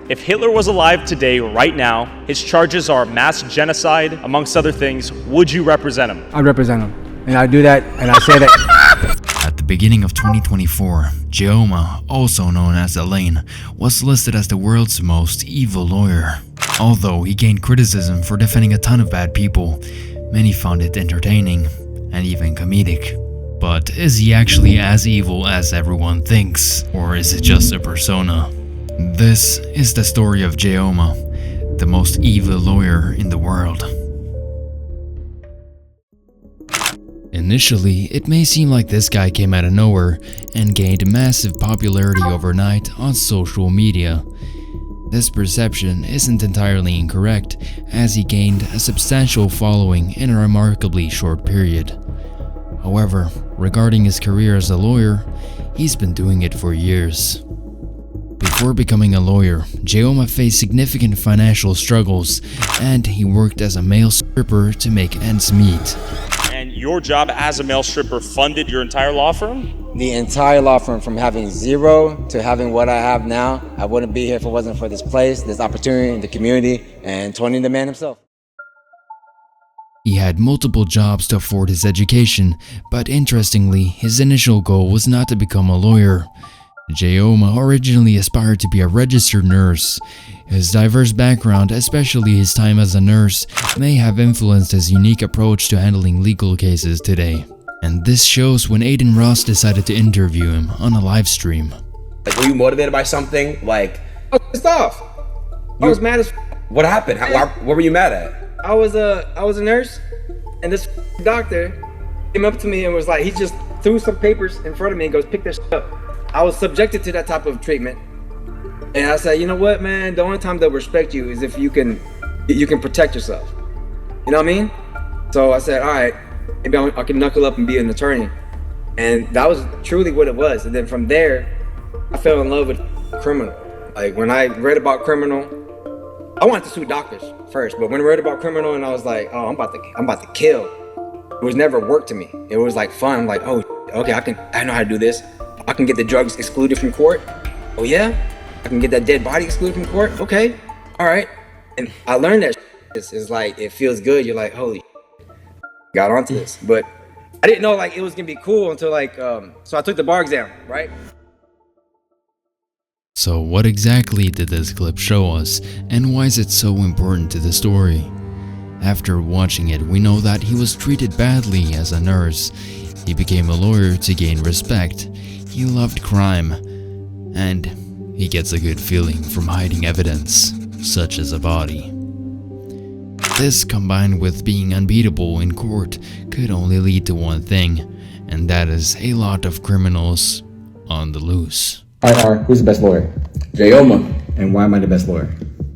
If Hitler was alive today, right now, his charges are mass genocide, amongst other things, would you represent him? I represent him. And I do that, and I say that. At the beginning of 2024, Jayoma, also known as Elaine, was listed as the world's most evil lawyer. Although he gained criticism for defending a ton of bad people, many found it entertaining and even comedic. But is he actually as evil as everyone thinks, or is it just a persona? This is the story of Jayoma, the most evil lawyer in the world. Initially, it may seem like this guy came out of nowhere and gained massive popularity overnight on social media. This perception isn't entirely incorrect, as he gained a substantial following in a remarkably short period. However, regarding his career as a lawyer, he's been doing it for years. Before becoming a lawyer, Jayoma faced significant financial struggles, and he worked as a male stripper to make ends meet. And your job as a male stripper funded your entire law firm? The entire law firm, from having zero to having what I have now. I wouldn't be here if it wasn't for this place, this opportunity in the community, and Tony the man himself. He had multiple jobs to afford his education, but interestingly, his initial goal was not to become a lawyer. Jayoma originally aspired to be a registered nurse. His diverse background, especially his time as a nurse, may have influenced his unique approach to handling legal cases today. And this shows when Aiden Ross decided to interview him on a live stream. Like, were you motivated by something? Like, I was pissed off. I was mad as what happened? What were you mad at? I was a nurse, and this doctor came up to me and was like, he just threw some papers in front of me and goes, pick this up. I was subjected to that type of treatment, and I said, you know what, man? The only time they'll respect you is if you can protect yourself. You know what I mean? So I said, all right, maybe I can knuckle up and be an attorney, and that was truly what it was. And then from there, I fell in love with criminal. Like when I read about criminal, I wanted to sue doctors first, but when I read about criminal, and I was like, oh, I'm about to kill. It was never work to me. It was like fun. I'm like, oh, okay, I know how to do this. I can get the drugs excluded from court. Oh yeah? I can get that dead body excluded from court. Okay, all right. And I learned that it's like, it feels good. You're like, holy got onto this. But I didn't know like it was gonna be cool until like, so I took the bar exam, right? So what exactly did this clip show us, and why is it so important to the story? After watching it, we know that he was treated badly as a nurse. He became a lawyer to gain respect. He loved crime, and he gets a good feeling from hiding evidence, such as a body. This, combined with being unbeatable in court, could only lead to one thing, and that is a lot of criminals on the loose. Alright, who's the best lawyer? Jayoma. And why am I the best lawyer?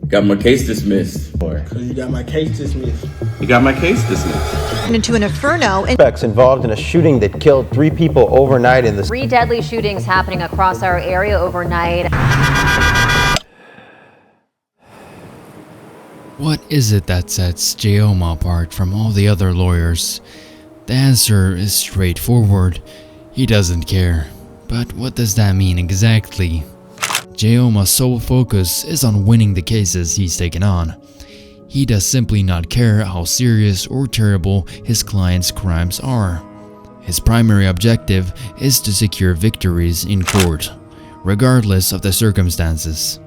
Got my case dismissed. Because you got my case dismissed. You got my case dismissed. Into an inferno. Suspects involved in a shooting that killed 3 people overnight in the 3 deadly shootings happening across our area overnight. What is it that sets Jayoma apart from all the other lawyers? The answer is straightforward. He doesn't care. But what does that mean exactly? Jayoma's sole focus is on winning the cases he's taken on. He does simply not care how serious or terrible his client's crimes are. His primary objective is to secure victories in court, regardless of the circumstances.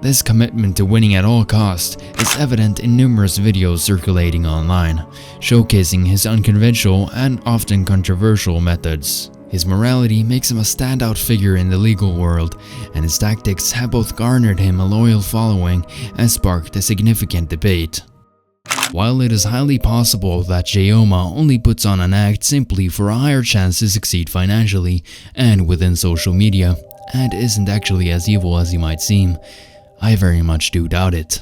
This commitment to winning at all costs is evident in numerous videos circulating online, showcasing his unconventional and often controversial methods. His morality makes him a standout figure in the legal world, and his tactics have both garnered him a loyal following and sparked a significant debate. While it is highly possible that Jayoma only puts on an act simply for a higher chance to succeed financially and within social media, and isn't actually as evil as he might seem, I very much do doubt it.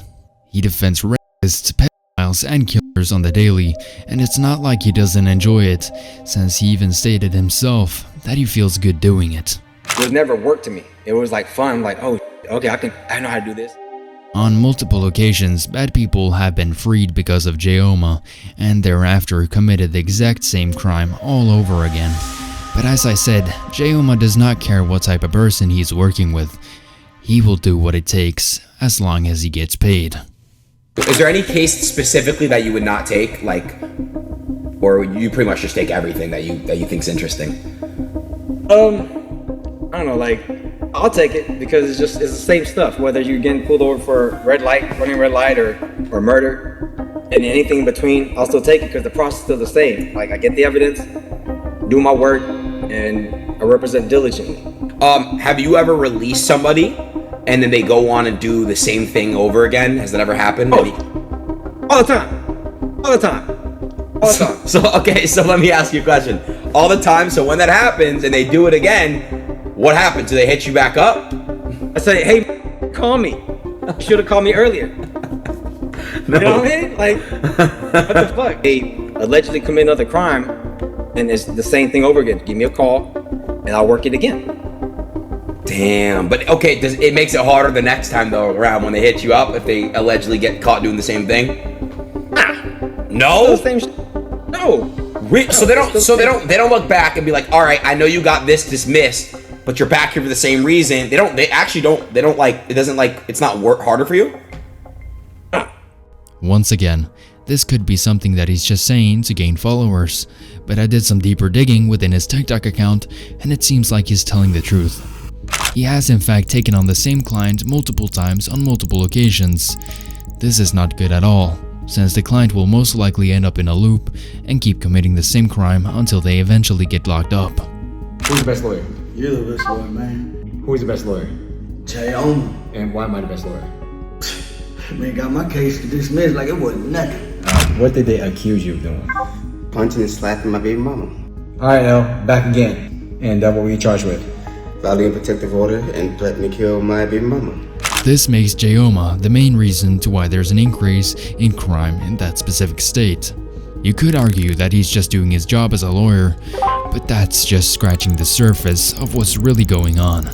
He defends rapists, pedophiles, and killers on the daily, and it's not like he doesn't enjoy it, since he even stated himself that he feels good doing it. It was never work to me. It was like fun. I'm like, oh, okay, I know how to do this. On multiple occasions, bad people have been freed because of Jayoma, and thereafter committed the exact same crime all over again. But as I said, Jayoma does not care what type of person he's working with. He will do what it takes as long as he gets paid. Is there any case specifically that you would not take, like, or you pretty much just take everything that you think's interesting? I don't know, like, I'll take it because it's the same stuff. Whether you're getting pulled over for running red light, or murder, and anything in between, I'll still take it because the process is still the same. Like, I get the evidence, do my work, and I represent diligently. Have you ever released somebody and then they go on and do the same thing over again? Has that ever happened? All the time. All the time. So okay, so let me ask you a question. All the time, so when that happens and they do it again, what happens? Do they hit you back up? I say, hey, call me. You should have called me earlier. No. You know what I mean? Like, what the fuck? They allegedly commit another crime, and it's the same thing over again. Give me a call, and I'll work it again. Damn. But okay, it makes it harder the next time though around when they hit you up if they allegedly get caught doing the same thing? No. No. So they don't look back and be like, all right, I know you got this dismissed, but you're back here for the same reason. They don't like, it doesn't like, it's not work harder for you? Once again, this could be something that he's just saying to gain followers, but I did some deeper digging within his TikTok account and it seems like he's telling the truth. He has in fact taken on the same client multiple times on multiple occasions. This is not good at all, since the client will most likely end up in a loop and keep committing the same crime until they eventually get locked up. Who's the best lawyer? You're the best lawyer, man. Who's the best lawyer? Jayoma. And why am I the best lawyer? Man, got my case dismissed like it wasn't nothing. What did they accuse you of doing? Punching and slapping my baby mama. Alright, L, back again. And what were you charged with? Violating protective order and threatening to kill my baby mama. This makes Jayoma the main reason to why there's an increase in crime in that specific state. You could argue that he's just doing his job as a lawyer, but that's just scratching the surface of what's really going on.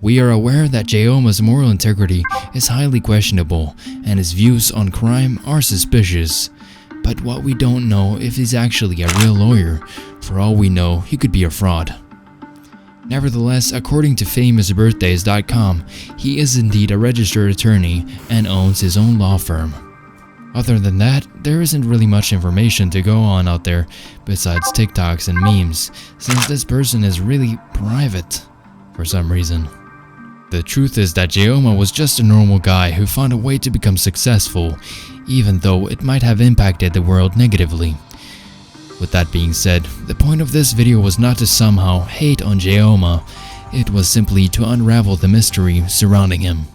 We are aware that Jayoma's moral integrity is highly questionable and his views on crime are suspicious. But what we don't know if he's actually a real lawyer. For all we know, he could be a fraud. Nevertheless, according to famousbirthdays.com, he is indeed a registered attorney and owns his own law firm. Other than that, there isn't really much information to go on out there besides TikToks and memes, since this person is really private for some reason. The truth is that Jayoma was just a normal guy who found a way to become successful, even though it might have impacted the world negatively. With that being said, the point of this video was not to somehow hate on Jayoma, it was simply to unravel the mystery surrounding him.